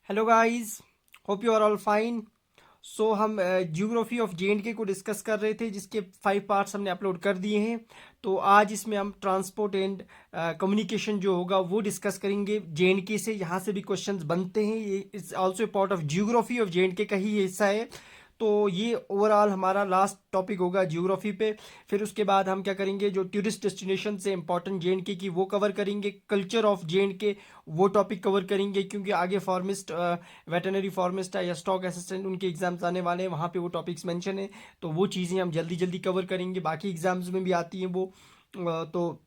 Hello guys, hope you are all fine. So हम geography of जे को discuss कर रहे थे, जिसके 5 पार्ट्स हमने अपलोड कर दिए हैं। तो आज इसमें हम ट्रांसपोर्ट एंड कम्युनिकेशन जो होगा वो डिस्कस करेंगे जे से। यहाँ से भी क्वेश्चंस बनते हैं, ये it's also a part of geography of J का ही हिस्सा है। तो ये ओवरऑल हमारा लास्ट टॉपिक होगा जियोग्राफी पे। फिर उसके बाद हम क्या करेंगे, जो टूरिस्ट डेस्टिनेशन से इंपॉर्टेंट जे की वो कवर करेंगे। कल्चर ऑफ जे वो टॉपिक कवर करेंगे, क्योंकि आगे फार्मिस्ट, वेटनरी फार्मिस्ट है या स्टॉक असिस्टेंट, उनके एग्जाम्स आने वाले हैं, वहाँ पे वो टॉपिक्स मेंशन है। तो वो चीज़ें हम जल्दी जल्दी कवर करेंगे, बाकी एग्जाम्स में भी आती हैं वो। तो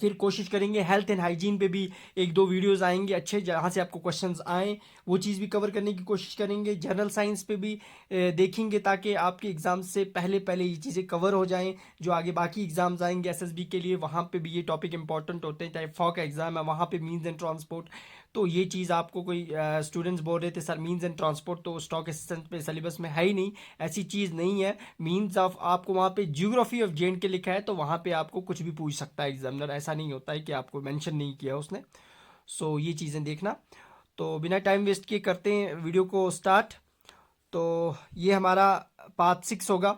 फिर कोशिश करेंगे हेल्थ एंड हाइजीन पे भी एक दो वीडियोस आएंगे अच्छे, जहाँ से आपको क्वेश्चंस आएँ वो चीज़ भी कवर करने की कोशिश करेंगे। जनरल साइंस पे भी देखेंगे, ताकि आपके एग्ज़ाम से पहले पहले ये चीज़ें कवर हो जाएं। जो आगे बाकी एग्ज़ाम्स आएंगे एसएसबी के लिए, वहाँ पे भी ये टॉपिक इंपॉर्टेंट होते हैं। चाहे फॉक एग्ज़ाम है, वहाँ पे मीन्स एंड ट्रांसपोर्ट। तो ये चीज़ आपको कोई स्टूडेंट्स बोल रहे थे सर मीन्स एंड ट्रांसपोर्ट तो स्टॉक असिस्टेंट पे सिलेबस में है ही नहीं। ऐसी चीज़ नहीं है। मीन्स ऑफ आपको वहाँ पे जियोग्राफी ऑफ जे के लिखा है, तो वहाँ पे आपको कुछ भी पूछ सकता है एग्जामिनर। ऐसा नहीं होता है कि आपको मेंशन नहीं किया उसने। सो ये चीज़ें देखना। तो बिना टाइम वेस्ट किए करते हैं वीडियो को स्टार्ट। तो ये हमारा पार्ट 6 होगा।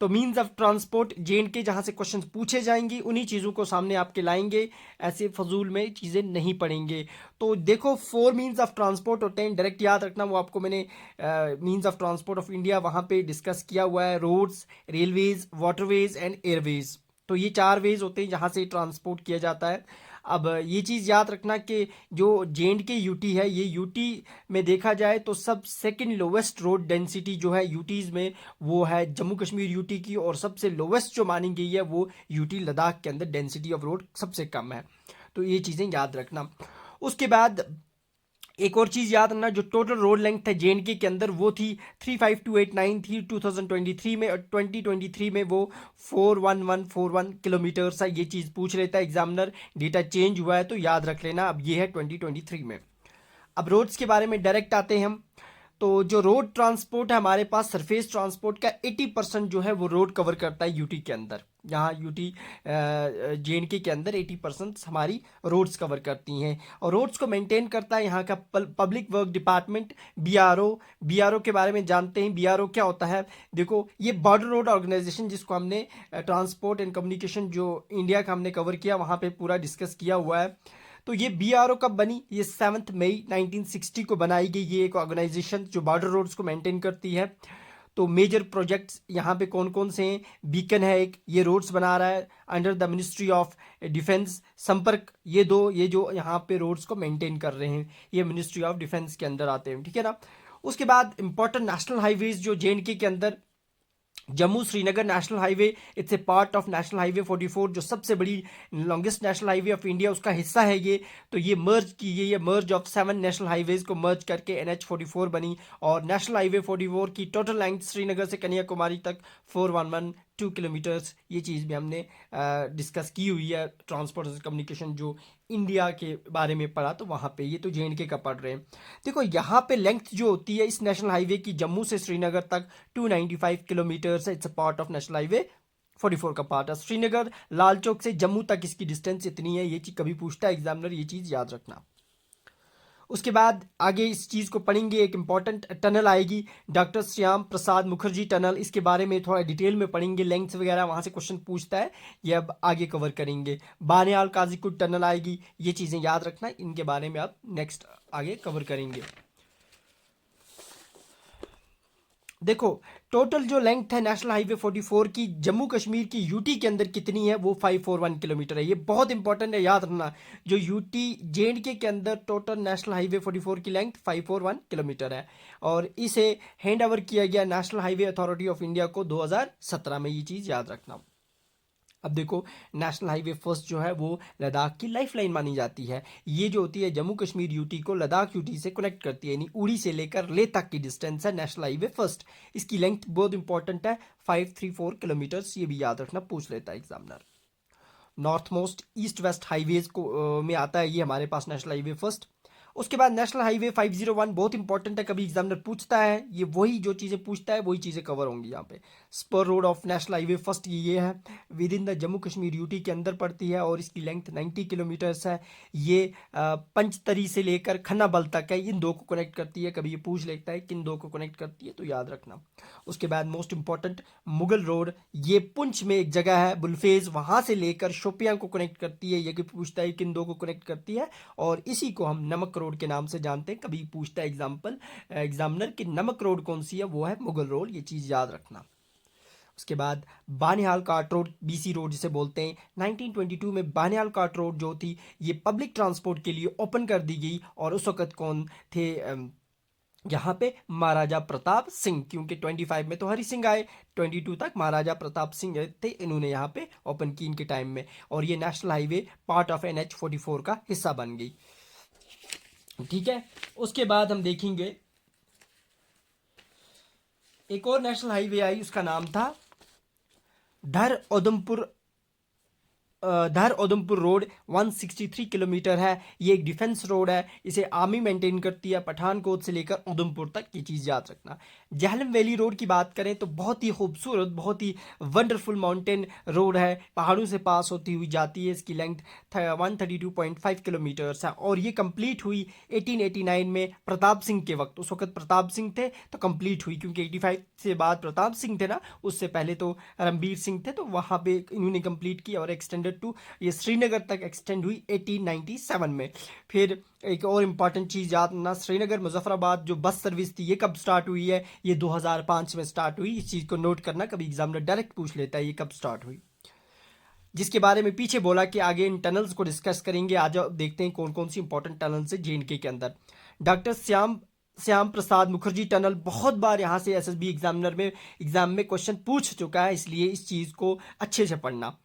तो मीन्स ऑफ ट्रांसपोर्ट जे जहाँ से क्वेश्चन पूछे जाएंगे उन्हीं चीज़ों को सामने आपके लाएंगे। ऐसे फजूल में चीज़ें नहीं पढ़ेंगे। तो देखो 4 मीन्स ऑफ ट्रांसपोर्ट होते हैं, डायरेक्ट याद रखना। वो आपको मैंने means of transport of India वहाँ पे डिस्कस किया हुआ है। Roads, railways, waterways and airways. तो ये 4 वेज होते हैं जहाँ से ट्रांसपोर्ट किया जाता है। अब ये चीज़ याद रखना कि जो जे यूटी है, ये यूटी में देखा जाए तो सब सेकंड लोवेस्ट रोड डेंसिटी जो है यूटीज़ में, वो है जम्मू कश्मीर यूटी की। और सबसे लोवेस्ट जो मानी गई है वो यूटी लद्दाख के अंदर डेंसिटी ऑफ रोड सबसे कम है। तो ये चीज़ें याद रखना। उसके बाद एक और चीज़ याद रखना, जो टोटल रोड लेंथ है जे के अंदर वो थी 35289 थी 2023 में, और 2023 में वो 41141 किलोमीटर है। ये चीज़ पूछ लेता है एग्जामिनर। डेटा चेंज हुआ है तो याद रख लेना। अब ये है 2023 में। अब रोड्स के बारे में डायरेक्ट आते हैं हम। तो जो रोड ट्रांसपोर्ट है हमारे पास, सरफेस ट्रांसपोर्ट का 80% जो है वो रोड कवर करता है यूटी के अंदर। यहाँ यूटी जे के अंदर 80% हमारी रोड्स कवर करती हैं। और रोड्स को मेंटेन करता है यहाँ का public work department, BRO. BRO के बारे में जानते हैं, बीआरओ क्या होता है। देखो, ये बॉर्डर रोड ऑर्गेनाइजेशन, जिसको हमने ट्रांसपोर्ट एंड कम्युनिकेशन जो इंडिया का हमने कवर किया, वहाँ पे पूरा डिस्कस किया हुआ है। तो ये बीआरओ कब बनी? ये 7 मई 1960 को बनाई गई। ये एक ऑर्गेनाइजेशन जो बॉर्डर रोड्स को मेंटेन करती है। तो मेजर प्रोजेक्ट्स यहाँ पे कौन कौन से हैं? बीकन है एक, ये रोड्स बना रहा है under the ministry of defence. संपर्क, ये दो, ये जो यहाँ पे रोड्स को मेंटेन कर रहे हैं, ये मिनिस्ट्री ऑफ डिफेंस के अंदर आते हैं, ठीक है ना। उसके बाद इंपॉर्टेंट नेशनल हाईवेज जो जे के अंदर, Jammu Srinagar national highway, it's a part of national highway 44, जो सबसे बड़ी longest national highway of India, उसका हिस्सा है ये। तो ये मर्ज की गई है, मर्ज ऑफ 7 नेशनल हाईवेज को मर्ज करके NH44 बनी। और नेशनल हाईवे 44 की टोटल लेंथ श्रीनगर से कन्याकुमारी तक 4112 किलोमीटर्स। ये चीज़ भी हमने डिस्कस की हुई है। ट्रांसपोर्ट और कम्युनिकेशन जो इंडिया के बारे में पढ़ा, तो वहाँ पे ये तो जे का पढ़ रहे हैं। देखो यहाँ पे लेंथ जो होती है इस नेशनल हाईवे की, जम्मू से श्रीनगर तक 295 किलोमीटर है। It's a part of national highway 44 का पार्ट है। श्रीनगर लाल चौक से जम्मू तक इसकी डिस्टेंस इतनी है। ये चीज कभी पूछता है एग्जामिनर, ये चीज याद रखना। उसके बाद आगे इस चीज़ को पढ़ेंगे, एक इंपॉर्टेंट टनल आएगी, डॉक्टर श्याम प्रसाद मुखर्जी टनल। इसके बारे में थोड़ा डिटेल में पढ़ेंगे, लेंथ्स वगैरह वहाँ से क्वेश्चन पूछता है, ये अब आगे कवर करेंगे। बानियाल काजीकुंड टनल आएगी, ये चीज़ें याद रखना, इनके बारे में आप नेक्स्ट आगे कवर करेंगे। देखो, टोटल जो लेंथ है नेशनल हाईवे 44 की जम्मू कश्मीर की यूटी के अंदर कितनी है, वो 541 किलोमीटर है। ये बहुत इंपॉर्टेंट है, याद रखना। जो यूटी जे के अंदर टोटल नेशनल हाईवे 44 की लेंथ 541 किलोमीटर है। और इसे हैंड ओवर किया गया national highway authority of India को 2017 में। ये चीज़ याद रखना। अब देखो, नेशनल हाईवे फर्स्ट जो है वो लद्दाख की लाइफलाइन मानी जाती है। ये जो होती है जम्मू कश्मीर यूटी को लद्दाख यूटी से कनेक्ट करती है, यानी उड़ी से लेकर लेह तक की डिस्टेंस है नेशनल हाईवे फर्स्ट। इसकी लेंथ बहुत इंपॉर्टेंट है, 534 किलोमीटर्स। ये भी याद रखना, पूछ लेता है examiner. North most east west highways को में आता है ये हमारे पास नेशनल हाईवे फर्स्ट। उसके बाद नेशनल हाईवे 501 बहुत इंपॉर्टेंट है, कभी एग्जामिनर पूछता है, ये वही जो चीज़ें पूछता है वही चीज़ें कवर होंगी यहाँ पे। Spur road of national highway first ये है, within the Jammu Kashmir UT के अंदर पड़ती है और इसकी लेंथ 90 किलोमीटर्स है। ये पंचतरी से लेकर खन्ना बल तक है, इन दो को कनेक्ट करती है। कभी ये पूछ लेता है किन दो को कनेक्ट करती है, तो याद रखना। उसके बाद मोस्ट इंपॉर्टेंट मुगल रोड, ये पुंछ में एक जगह है बुलफेज, वहां से लेकर शोपियां को कनेक्ट करती है। ये कि पूछता है किन दो को कनेक्ट करती है, और इसी को हम नमक रोड के नाम से जानते हैं। कभी पूछता है एग्जामिनर कि नमक रोड कौन सी है, वो है मुगल रोड, ये चीज़ याद रखना। उसके बाद Banihal cart road, BC road जिसे बोलते हैं, 1922 में बानिहाल कार्ट रोड जो थी ये पब्लिक ट्रांसपोर्ट के लिए ओपन कर दी गई। और उस वक्त कौन थे यहाँ पे? महाराजा प्रताप सिंह, क्योंकि 25 में तो हरि सिंह आए, 22 तक महाराजा प्रताप सिंह थे, इन्होंने यहाँ पे ओपन की इनके टाइम में। और ये national highway part of NH-44 का हिस्सा बन गई। ठीक है, उसके बाद हम देखेंगे एक और नेशनल हाईवे आई, उसका नाम था धर उधमपुर रोड, 163 किलोमीटर है। ये एक डिफेंस रोड है, इसे आर्मी मेंटेन करती है पठानकोट से लेकर उधमपुर तक, ये चीज़ याद रखना। जहलम वैली रोड की बात करें तो बहुत ही खूबसूरत, बहुत ही वंडरफुल माउंटेन रोड है, पहाड़ों से पास होती हुई जाती है। इसकी लेंथ 132.5 किलोमीटर्स है और ये कंप्लीट हुई 1889 में प्रताप सिंह के वक्त। उस वक्त प्रताप सिंह थे तो कंप्लीट हुई, क्योंकि 85 से बाद प्रताप सिंह थे ना, उससे पहले तो रणबीर सिंह थे, तो वहाँ पे इन्होंने कंप्लीट की और एक्सटेंडेड टू, ये श्रीनगर तक एक्सटेंड हुई 1897 में। फिर एक और इम्पॉर्टेंट चीज़ याद रखना, श्रीनगर मुजफ्फराबाद जो बस सर्विस थी ये कब स्टार्ट हुई है? ये 2005 में स्टार्ट हुई। इस चीज़ को नोट करना, कभी एग्जामिनर डायरेक्ट पूछ लेता है ये कब स्टार्ट हुई, जिसके बारे में पीछे बोला कि आगे इन टनल्स को डिस्कस करेंगे। आज देखते हैं कौन कौन सी इंपॉर्टेंट टनल्स है JNK के अंदर। डॉक्टर श्याम प्रसाद मुखर्जी टनल, बहुत बार यहाँ से SSB एग्जाम में क्वेश्चन पूछ चुका है, इसलिए इस चीज़ को अच्छे से पढ़ना।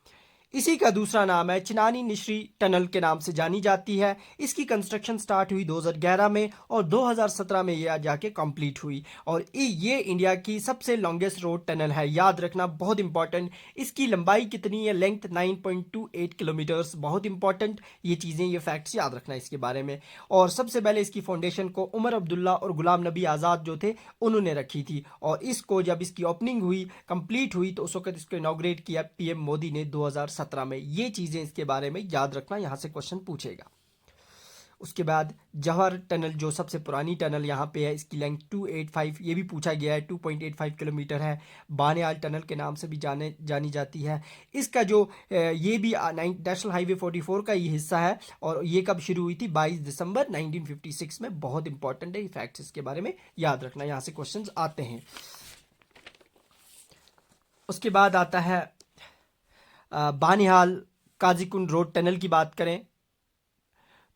इसी का दूसरा नाम है चिनानी निश्री टनल के नाम से जानी जाती है। इसकी कंस्ट्रक्शन स्टार्ट हुई 2011 में और 2017 में ये जाके कंप्लीट हुई। और ये इंडिया की सबसे लॉन्गेस्ट रोड टनल है, याद रखना, बहुत इंपॉर्टेंट। इसकी लंबाई कितनी है? लेंथ 9.28 किलोमीटर्स, बहुत इंपॉर्टेंट ये चीज़ें, ये फैक्ट्स याद रखना इसके बारे में। और सबसे पहले इसकी फाउंडेशन को उमर अब्दुल्ला और गुलाम नबी आज़ाद जो थे उन्होंने रखी थी। और इसको जब इसकी ओपनिंग हुई, कंप्लीट हुई, तो उस वक्त इसको इनॉग्रेट किया PM मोदी ने 2017 में। ये चीज़ें इसके बारे में याद रखना, यहाँ से क्वेश्चन पूछेगा। उसके बाद जवाहर टनल जो सबसे पुरानी टनल यहाँ पे है, इसकी लेंथ 285, ये भी पूछा गया है, 2.85 किलोमीटर है। बानियाल टनल के नाम से भी जानी जाती है। इसका जो ये भी नेशनल हाईवे 44 का ये हिस्सा है और ये कब शुरू हुई थी? 22 दिसंबर 1956 में। बहुत इंपॉर्टेंट है, फैक्ट्स इसके बारे में याद रखना, यहाँ से क्वेश्चन आते हैं। उसके बाद आता है बानिहाल काजीकुंड रोड टनल की बात करें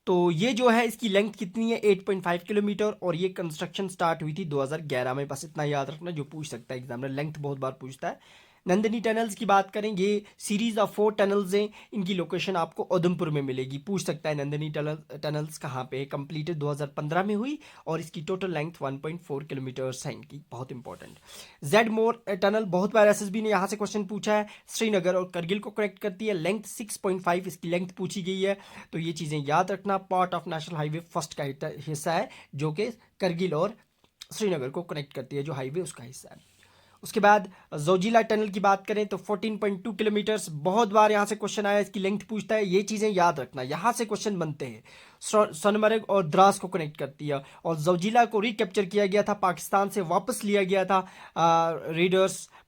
तो ये जो है इसकी लेंथ कितनी है? 8.5 किलोमीटर और ये कंस्ट्रक्शन स्टार्ट हुई थी 2011 में। बस इतना याद रखना, जो पूछ सकता है एग्जामिनर, लेंथ बहुत बार पूछता है। नंदनी टनल्स की बात करें, ये सीरीज ऑफ 4 टनल्स हैं, इनकी लोकेशन आपको उधमपुर में मिलेगी। पूछ सकता है नंदनी टनल्स कहाँ पे है? कंप्लीटेड 2015 में हुई और इसकी टोटल लेंथ 1.4 किलोमीटर्स है इनकी, बहुत इंपॉर्टेंट। जेड मोर टनल, बहुत बार SSB ने यहाँ से क्वेश्चन पूछा है, श्रीनगर और करगिल को कनेक्ट करती है, लेंथ 6.5 इसकी लेंथ पूछी गई है, तो ये चीज़ें याद रखना। Part of national highway first का हिस्सा है जो कि करगिल और श्रीनगर को कनेक्ट करती है, जो हाईवे उसका हिस्सा है। उसके बाद जोजिला टनल की बात करें तो 14.2 किलोमीटर्स, बहुत बार यहाँ से क्वेश्चन आया, इसकी लेंथ पूछता है, ये चीज़ें याद रखना, यहाँ से क्वेश्चन बनते हैं। सोनमर्ग और द्रास को कनेक्ट करती है और जोजिला को रिकैप्चर किया गया था, पाकिस्तान से वापस लिया गया था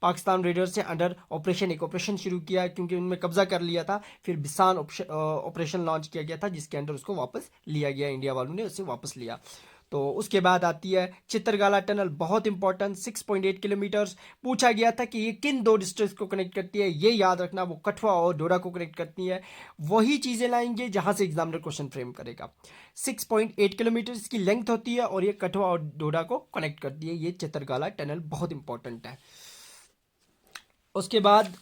पाकिस्तान रेडर्स से अंडर ऑपरेशन, एक ऑपरेशन शुरू किया क्योंकि उनमें कब्जा कर लिया था। फिर बिसान ऑपरेशन लॉन्च किया गया था जिसके अंडर उसको वापस लिया गया, इंडिया वालों ने उसे वापस लिया। तो उसके बाद आती है चित्रगाला टनल, बहुत इंपॉर्टेंट, 6.8 किलोमीटर्स। पूछा गया था कि ये किन दो डिस्ट्रिक्ट को कनेक्ट करती है, ये याद रखना, वो कठुआ और डोडा को कनेक्ट करती है। वही चीज़ें लाएंगे जहां से एग्जामिनर क्वेश्चन फ्रेम करेगा। 6.8 किलोमीटर की लेंथ होती है और ये कठुआ और डोडा को कनेक्ट करती है। ये चित्रगाला टनल बहुत इंपॉर्टेंट है। उसके बाद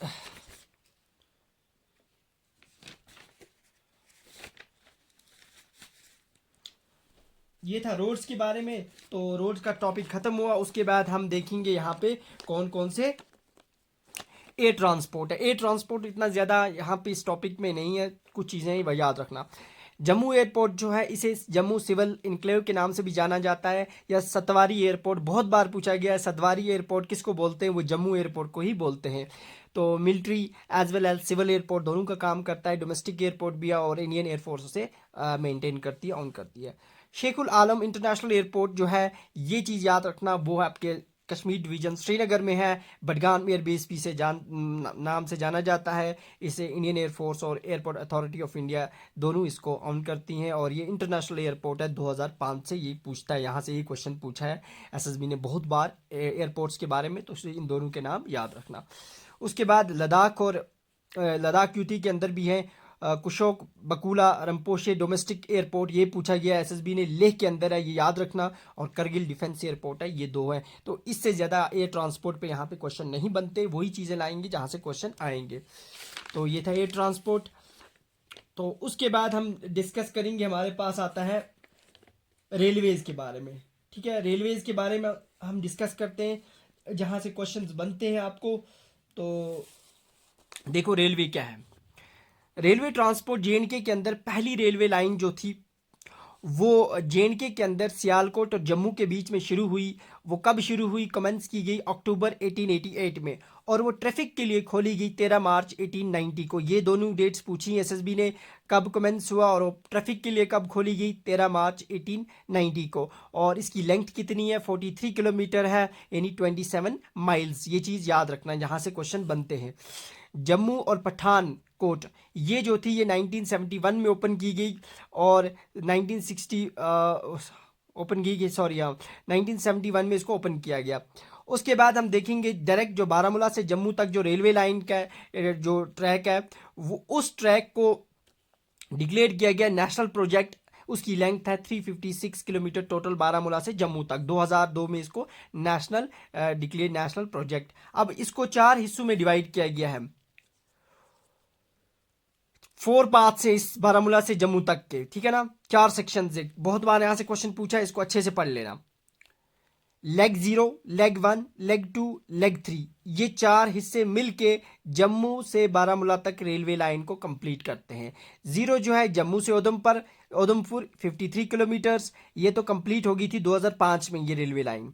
ये था रोड्स के बारे में, तो रोड्स का टॉपिक खत्म हुआ। उसके बाद हम देखेंगे यहाँ पे कौन कौन से एयर ट्रांसपोर्ट है। एयर ट्रांसपोर्ट इतना ज़्यादा यहाँ पे इस टॉपिक में नहीं है, कुछ चीज़ें ही याद रखना। जम्मू एयरपोर्ट जो है इसे जम्मू सिविल इनक्लेव के नाम से भी जाना जाता है, या सतवारी एयरपोर्ट बहुत बार पूछा गया है। सतवारी एयरपोर्ट किसको बोलते हैं? वो जम्मू एयरपोर्ट को ही बोलते हैं। तो military as well as civil airport दोनों का काम करता है। डोमेस्टिक एयरपोर्ट भी है और इंडियन एयरफोर्स उसे मेंटेन करती है, ऑन करती है। शेखुल आलम इंटरनेशनल एयरपोर्ट जो है, ये चीज़ याद रखना, वो आपके कश्मीर डिवीजन श्रीनगर में है। बडगाम एयरबेस भी से नाम से जाना जाता है। इसे इंडियन एयरफोर्स और एयरपोर्ट अथॉरिटी ऑफ इंडिया दोनों इसको ऑन करती हैं, और ये इंटरनेशनल एयरपोर्ट है। 2005 से ये पूछता है, यहाँ से ये क्वेश्चन पूछा है एसएसबी ने बहुत बार एयरपोर्ट्स के बारे में, तो इन दोनों के नाम याद रखना। उसके बाद लद्दाख और लद्दाख यूटी के अंदर भी है कुशोक बकुला रंपोशे डोमेस्टिक एयरपोर्ट, ये पूछा गया एसएसबी ने। लेह के अंदर है, ये याद रखना। और करगिल डिफेंस एयरपोर्ट है, ये दो है। तो इससे ज़्यादा एयर ट्रांसपोर्ट पे यहाँ पे क्वेश्चन नहीं बनते, वही चीज़ें लाएंगे जहाँ से क्वेश्चन आएंगे। तो ये था एयर ट्रांसपोर्ट। तो उसके बाद हम डिस्कस करेंगे, हमारे पास आता है रेलवेज के बारे में। ठीक है, रेलवेज के बारे में हम डिस्कस करते हैं जहाँ से क्वेश्चंस बनते हैं आपको। तो देखो रेलवे क्या है। रेलवे ट्रांसपोर्ट जेएंडके के अंदर पहली रेलवे लाइन जो थी वो जेएंडके के अंदर सियालकोट और जम्मू के बीच में शुरू हुई। वो कब शुरू हुई? कमेंस की गई अक्टूबर 1888 में, और वो ट्रैफिक के लिए खोली गई 13 मार्च 1890 को। ये दोनों डेट्स पूछी एसएसबी ने, कब कमेंस हुआ और ट्रैफिक के लिए कब खोली गई? 13 मार्च 1890 को। और इसकी लेंथ कितनी है? 43 किलोमीटर है, यानी 27 माइल्स। ये चीज़ याद रखना, यहाँ से क्वेश्चन बनते हैं। जम्मू और पठानकोट ये जो थी ये 1971 में ओपन की गई, और 1960 ओपन की गई, सॉरी हाँ, 1971 में इसको ओपन किया गया। उसके बाद हम देखेंगे डायरेक्ट जो बारामूला से जम्मू तक जो रेलवे लाइन का जो ट्रैक है, वो उस ट्रैक को डिक्लेयर किया गया नेशनल प्रोजेक्ट। उसकी लेंथ है 356 किलोमीटर टोटल, बारामूला से जम्मू तक। 2002 में इसको नेशनल डिक्लेयर नेशनल प्रोजेक्ट। अब इसको 4 हिस्सों में डिवाइड किया गया है, 4 पार्ट से, इस बारामूला से जम्मू तक के। ठीक है ना, 4 सेक्शन से। बहुत बार यहां से क्वेश्चन पूछा है, इसको अच्छे से पढ़ लेना। लेग 0, लेग 1, लेग 2, लेग 3, ये 4 हिस्से मिलके जम्मू से बारामूला तक रेलवे लाइन को कंप्लीट करते हैं। 0 जो है जम्मू से उधमपुर 53 किलोमीटर्स, ये तो कंप्लीट हो गई थी 2005 में ये रेलवे लाइन।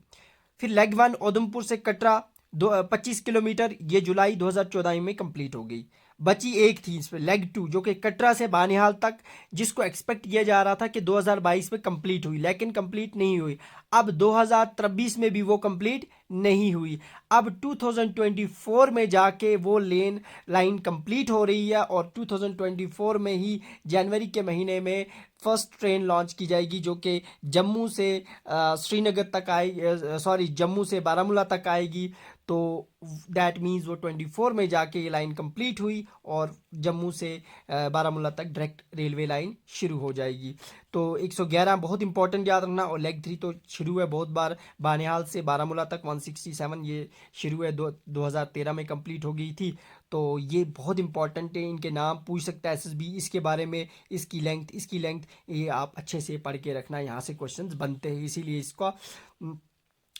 फिर लेग 1 उधमपुर से कटरा 25 किलोमीटर, ये जुलाई 2014 में कंप्लीट हो गई। बची एक थी इस पर लेग 2, जो कि कटरा से बानिहाल तक, जिसको एक्सपेक्ट किया जा रहा था कि 2022 में कंप्लीट हुई, लेकिन कंप्लीट नहीं हुई। अब 2023 में भी वो कंप्लीट नहीं हुई। अब 2024 में जाके वो लाइन कंप्लीट हो रही है, और 2024 में ही जनवरी के महीने में फर्स्ट ट्रेन लॉन्च की जाएगी, जो कि जम्मू से श्रीनगर तक आएगी, सॉरी जम्मू से बारामूला तक आएगी। तो दैट मीन्स वो 24 में जाके ये लाइन कंप्लीट हुई, और जम्मू से बारामूला तक डायरेक्ट रेलवे लाइन शुरू हो जाएगी। तो 111 बहुत इंपॉर्टेंट याद रखना। और लेग 3 तो शुरू है बहुत बार, बानिहाल से बारामूला तक 167, ये शुरू है 2013 में कंप्लीट हो गई थी। तो ये बहुत इंपॉर्टेंट है, इनके नाम पूछ सकता है एसएसबी इसके बारे में। इसकी लेंथ ये आप अच्छे से पढ़ के रखना, यहाँ से क्वेश्चंस बनते हैं, इसीलिए इसका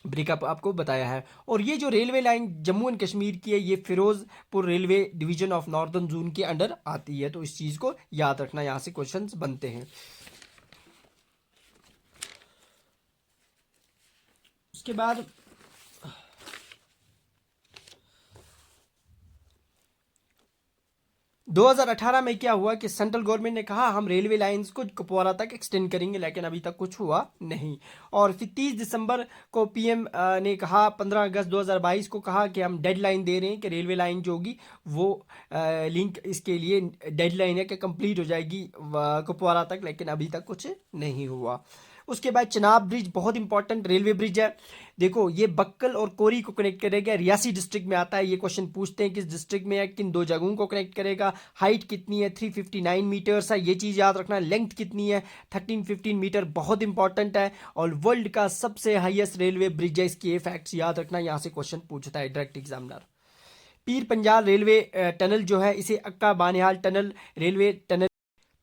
ब्रेकअप आपको बताया है। और ये जो railway line Jammu and Kashmir की है, ये Firozpur railway division of northern zone के अंडर आती है। तो इस चीज़ को याद रखना, यहाँ से क्वेश्चंस बनते हैं। उसके बाद 2018 में क्या हुआ कि सेंट्रल गवर्नमेंट ने कहा हम रेलवे लाइंस को कुपवारा तक एक्सटेंड करेंगे, लेकिन अभी तक कुछ हुआ नहीं। और फिर 30 दिसंबर को पीएम ने कहा, 15 अगस्त 2022 को कहा कि हम डेडलाइन दे रहे हैं कि रेलवे लाइन जो होगी वो लिंक, इसके लिए डेडलाइन है कि कंप्लीट हो जाएगी कुपवारा तक, लेकिन अभी तक कुछ नहीं हुआ। उसके बाद चनाब ब्रिज बहुत इंपॉर्टेंट रेलवे ब्रिज है। देखो ये बक्कल और कोरी को कनेक्ट करेगा, रियासी डिस्ट्रिक्ट में आता है। ये क्वेश्चन पूछते हैं किस डिस्ट्रिक्ट में है, किन 2 जगहों को कनेक्ट करेगा। हाइट कितनी है? 359 मीटर्स है, ये चीज़ याद रखना। लेंथ कितनी है? 1315 मीटर, बहुत इंपॉर्टेंट है। और वर्ल्ड का सबसे हाईएस्ट रेलवे ब्रिज है, इसके फैक्ट्स याद रखना, यहाँ से क्वेश्चन पूछता है direct examiner. Pir Panjal railway tunnel जो है, इसे अक्का बानिहाल टनल रेलवे टनल,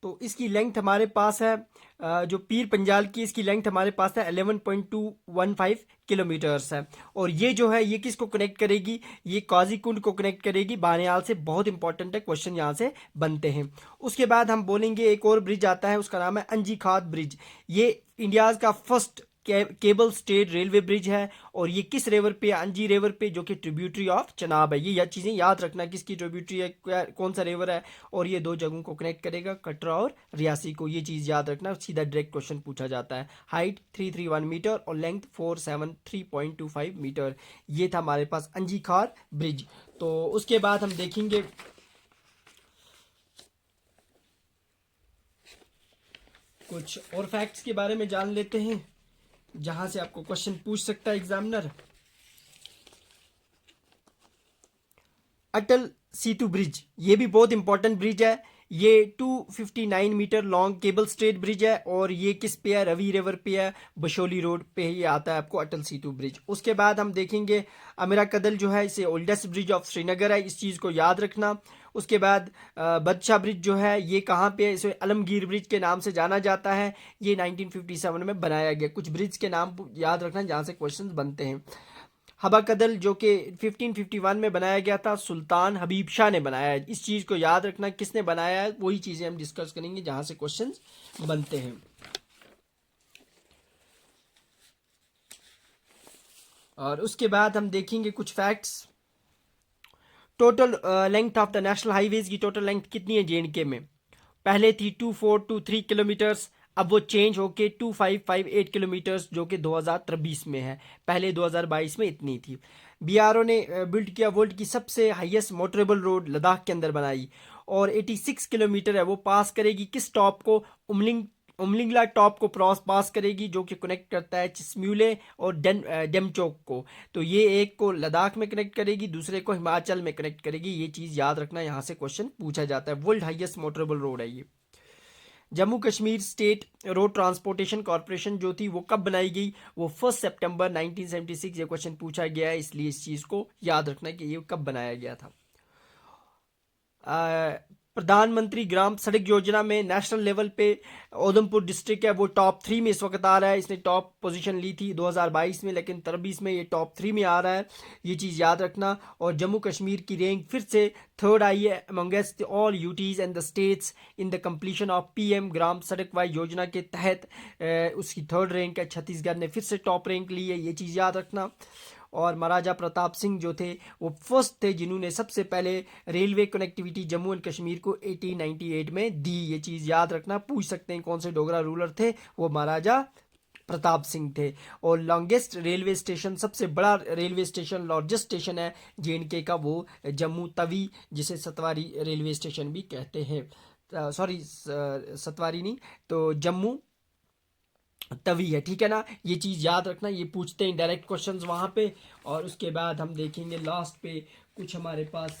तो इसकी लेंथ हमारे पास है जो पीर पंजाल की इसकी लेंथ हमारे पास है 11.215 किलोमीटर्स है। और ये जो है ये किसको कनेक्ट करेगी, ये काजीकुंड को कनेक्ट करेगी बानियाल से। बहुत इंपॉर्टेंट है, क्वेश्चन यहाँ से बनते हैं। उसके बाद हम बोलेंगे एक और ब्रिज आता है, उसका नाम है अंजी खाद ब्रिज। ये इंडियाज का first cable stayed railway bridge है और ये किस रिवर पे, अंजी रिवर पे, जो कि ट्रिब्यूटरी ऑफ चनाब है। ये चीज़ें याद रखना, किसकी ट्रिब्यूटरी है, कौन सा रिवर है, और ये दो जगहों को कनेक्ट करेगा, कटरा और रियासी को। ये चीज़ याद रखना, सीधा डायरेक्ट क्वेश्चन पूछा जाता है। हाइट 331 मीटर और लेंथ 473.25 मीटर। ये था हमारे पास अंजी खार ब्रिज। तो उसके बाद हम देखेंगे कुछ और फैक्ट्स के बारे में जान लेते हैं जहां से आपको क्वेश्चन पूछ सकता है एग्जामिनर। अटल सेतु ब्रिज, ये भी बहुत इंपॉर्टेंट ब्रिज है। ये 259 metre long cable straight bridge है और ये किस पे है, रवि रिवर पे है, बशोली रोड पे ही आता है आपको अटल सेतु ब्रिज। उसके बाद हम देखेंगे अमीरा कदल जो है, इसे ओल्डेस्ट ब्रिज ऑफ श्रीनगर है, इस चीज़ को याद रखना। उसके बाद बदशाह ब्रिज जो है ये कहाँ पे है, इसे अलमगीर ब्रिज के नाम से जाना जाता है। ये 1957 में बनाया गया। कुछ ब्रिज के नाम याद रखना जहाँ से क्वेश्चन बनते हैं। हबा कदल जो कि 1551 में बनाया गया था, सुल्तान हबीब शाह ने बनाया है। इस चीज़ को याद रखना, किसने बनाया है, वही चीज़ें हम डिस्कस करेंगे जहाँ से क्वेश्चन बनते हैं। और उसके बाद हम देखेंगे कुछ facts. Total length of the national highways की टोटल लेंथ कितनी है जे&के में? पहले थी 2423 किलोमीटर्स, अब वो चेंज होके 2558 किलोमीटर्स जो कि 2023 में है। पहले 2022 में इतनी थी। बीआरओ ने बिल्ड किया वर्ल्ड की सबसे हाईएस्ट मोटरेबल रोड, लद्दाख के अंदर बनाई और 86 किलोमीटर है। वो पास करेगी किस टॉप को, उमलिंगला टॉप को पास करेगी, जो कि कनेक्ट करता है चिस्म्यूले और डेमचोक को। तो ये एक को लद्दाख में कनेक्ट करेगी, दूसरे को हिमाचल में कनेक्ट करेगी। ये चीज़ याद रखना, यहाँ से क्वेश्चन पूछा जाता है। वर्ल्ड हाईएस्ट मोटरेबल रोड है ये। Jammu Kashmir state road transportation corporation जो थी वो कब बनाई गई, वो 1 सितंबर 1976। ये क्वेश्चन पूछा गया है, इसलिए इस चीज़ को याद रखना कि ये कब बनाया गया था। प्रधानमंत्री ग्राम सड़क योजना में नेशनल लेवल पे उधमपुर डिस्ट्रिक्ट है वो टॉप 3 में इस वक्त आ रहा है। इसने टॉप पोजीशन ली थी 2022 में, लेकिन 23 में ये टॉप 3 में आ रहा है। ये चीज़ याद रखना। और जम्मू कश्मीर की रैंक फिर से 3rd आई है amongst all UTs and the states in the completion of PM Gram Sadak वाई योजना के तहत उसकी 3rd रैंक है। छत्तीसगढ़ ने फिर से टॉप रैंक ली है, ये चीज़ याद रखना। और महाराजा प्रताप सिंह जो थे वो फर्स्ट थे जिन्होंने सबसे पहले railway connectivity Jammu and Kashmir को 1898 में दी। ये चीज़ याद रखना, पूछ सकते हैं कौन से डोगरा रूलर थे, वो महाराजा प्रताप सिंह थे। और लॉन्गेस्ट रेलवे स्टेशन, सबसे बड़ा रेलवे स्टेशन, लार्जेस्ट स्टेशन है जे&के का, वो जम्मू तवी, जिसे सतवारी रेलवे स्टेशन भी कहते हैं। सॉरी, सतवारी नहीं, तो जम्मू तवी है, ठीक है ना। ये चीज़ याद रखना, ये पूछते हैं डायरेक्ट क्वेश्चंस वहाँ पे। और उसके बाद हम देखेंगे लास्ट पे कुछ हमारे पास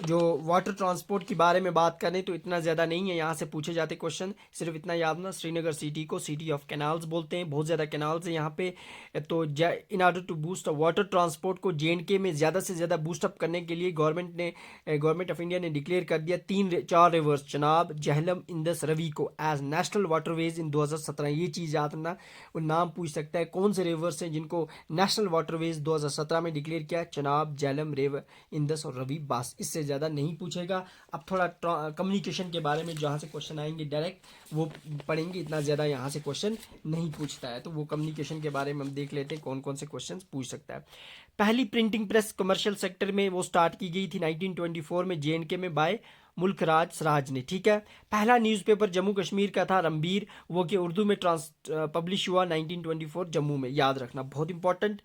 जो वाटर ट्रांसपोर्ट के बारे में बात करें तो इतना ज़्यादा नहीं है, यहाँ से पूछे जाते क्वेश्चन। सिर्फ इतना याद ना, श्रीनगर सिटी को सिटी ऑफ कैनाल्स बोलते हैं, बहुत ज़्यादा कैनाल्स हैं यहाँ पे। तो in order to boost water transport को जे&के में ज़्यादा से ज़्यादा बूस्टअप करने के लिए गवर्नमेंट ऑफ इंडिया ने डिक्लेयर कर दिया 4 रिवर्स, चनाब, झेलम, इंदस, रवि को एज नेशनल वाटरवेज इन 2017। ये चीज़ याद रखना, वो नाम पूछ सकता है कौन से रिवर्स हैं जिनको नेशनल वाटरवेज 2017 में डिक्लेयर किया, चनाब, झेलम, रेव, इंदस और रवि, बस, इससे ज़्यादा नहीं पूछेगा। अब थोड़ा कम्युनिकेशन के बारे में जहाँ से क्वेश्चन आएंगे डायरेक्ट वो पढ़ेंगे, इतना ज़्यादा यहाँ से क्वेश्चन नहीं पूछता है। तो वो कम्युनिकेशन के बारे में हम देख लेते हैं कौन कौन से क्वेश्चन पूछ सकता है। पहली प्रिंटिंग प्रेस कमर्शियल सेक्टर में वो स्टार्ट की गई थी 1924 में जे&के में बाय मुल्कराज सराज ने, ठीक है। पहला न्यूज़पेपर जम्मू कश्मीर का था रणबीर, वो कि उर्दू में पब्लिश हुआ 1924 जम्मू में, याद रखना, बहुत इंपॉर्टेंट।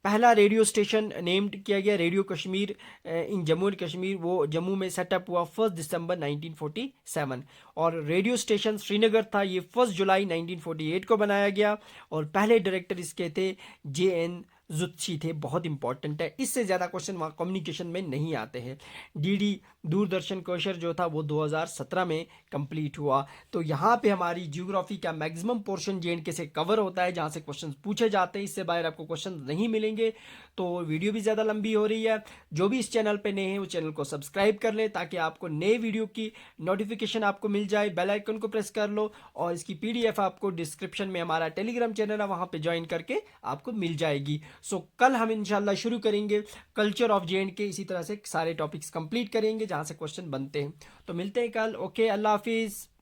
पहला रेडियो स्टेशन नेम्ड किया गया radio Kashmir in Jammu and Kashmir, वो जम्मू में सेटअप हुआ 1 दिसंबर 1947। और रेडियो स्टेशन श्रीनगर था, ये 1 जुलाई 1948 को बनाया गया। और पहले डायरेक्टर इसके थे JN जुत्सी थे, बहुत इंपॉर्टेंट है। इससे ज़्यादा क्वेश्चन वहाँ कम्युनिकेशन में नहीं आते हैं। डीडी दूरदर्शन क्वेश्चन जो था वो 2017 में कंप्लीट हुआ। तो यहाँ पे हमारी जियोग्राफी का मैक्सिमम पोर्शन जेएंडके से कवर होता है, जहाँ से क्वेश्चन पूछे जाते हैं। इससे बाहर आपको क्वेश्चन नहीं मिलेंगे। तो वीडियो भी ज़्यादा लंबी हो रही है। जो भी इस चैनल पे नए हैं वो चैनल को सब्सक्राइब कर ले, ताकि आपको नए वीडियो की नोटिफिकेशन आपको मिल जाए। बेल आइकन को प्रेस कर लो, और इसकी पीडीएफ आपको डिस्क्रिप्शन में हमारा टेलीग्राम चैनल है, वहाँ पे ज्वाइन करके आपको मिल जाएगी। सो कल हम इंशाल्लाह शुरू करेंगे कल्चर ऑफ जेएंडके। इसी तरह से सारे टॉपिक्स कंप्लीट करेंगे जहाँ से क्वेश्चन बनते हैं। तो मिलते हैं कल। ओके, अल्लाह हाफिज़।